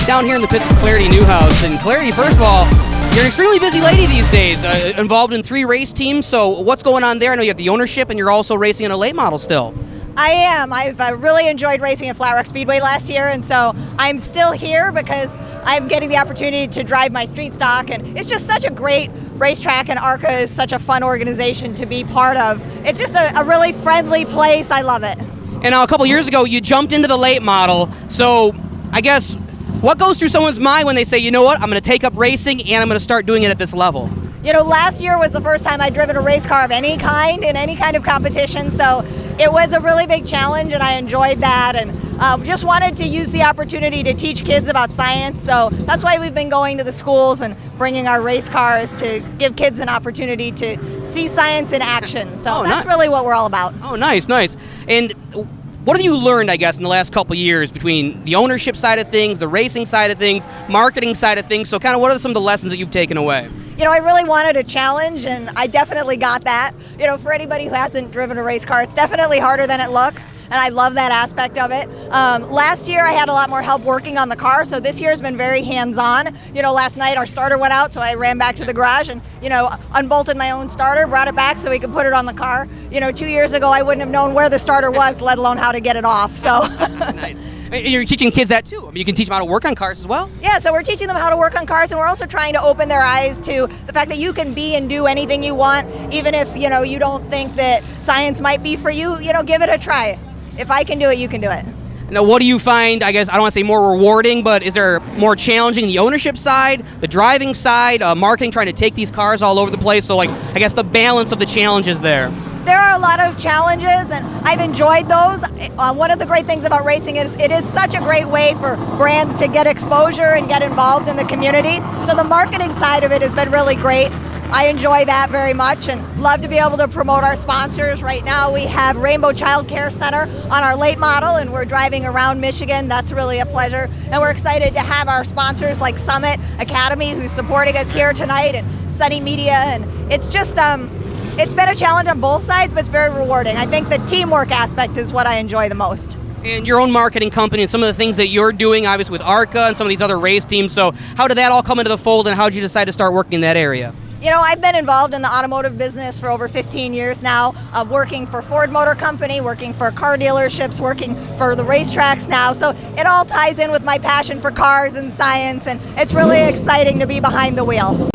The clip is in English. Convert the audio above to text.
down here in the pits of Clarity Newhouse. And Clarity, first of all, you're an extremely busy lady these days, involved in 3 race teams. So what's going on there? I know you have the ownership, and you're also racing in a late model still. I am. I've really enjoyed racing at Flat Rock Speedway last year, and so I'm still here because I'm getting the opportunity to drive my street stock, and it's just such a great racetrack, and ARCA is such a fun organization to be part of. It's just a really friendly place. I love it. And now a couple years ago, you jumped into the late model. So I guess what goes through someone's mind when they say, you know what, I'm going to take up racing and I'm going to start doing it at this level? You know, last year was the first time I'd driven a race car of any kind in any kind of competition, so it was a really big challenge and I enjoyed that, and just wanted to use the opportunity to teach kids about science, so that's why we've been going to the schools and bringing our race cars to give kids an opportunity to see science in action. So that's really what we're all about. Oh, nice, nice. And what have you learned, I guess, in the last couple of years between the ownership side of things, the racing side of things, marketing side of things? So kind of what are some of the lessons that you've taken away? You know, I really wanted a challenge, and I definitely got that. You know, for anybody who hasn't driven a race car, it's definitely harder than it looks, and I love that aspect of it. Last year, I had a lot more help working on the car, so this year has been very hands-on. You know, last night our starter went out, so I ran back to the garage and, you know, unbolted my own starter, brought it back so we could put it on the car. You know, 2 years ago, I wouldn't have known where the starter was, let alone how to get it off, so. Nice. You're teaching kids that too. I mean, you can teach them how to work on cars as well. Yeah, so we're teaching them how to work on cars, and we're also trying to open their eyes to the fact that you can be and do anything you want, even if, you know, you don't think that science might be for you. You know, give it a try. If I can do it, you can do it. Now, what do you find, I guess, I don't want to say more rewarding, but is there more challenging, the ownership side, the driving side, marketing, trying to take these cars all over the place? So, like, I guess the balance of the challenges there. There are a lot of challenges, and I've enjoyed those. One of the great things about racing is it is such a great way for brands to get exposure and get involved in the community. So the marketing side of it has been really great. I enjoy that very much and love to be able to promote our sponsors. Right now we have Rainbow Child Care Center on our late model, and we're driving around Michigan. That's really a pleasure. And we're excited to have our sponsors like Summit Academy, who's supporting us here tonight, and Sunny Media. And it's just, it's been a challenge on both sides, but it's very rewarding. I think the teamwork aspect is what I enjoy the most. And your own marketing company and some of the things that you're doing, obviously with ARCA and some of these other race teams. So how did that all come into the fold, and how did you decide to start working in that area? You know, I've been involved in the automotive business for over 15 years now, working for Ford Motor Company, working for car dealerships, working for the racetracks now. So it all ties in with my passion for cars and science, and it's really exciting to be behind the wheel.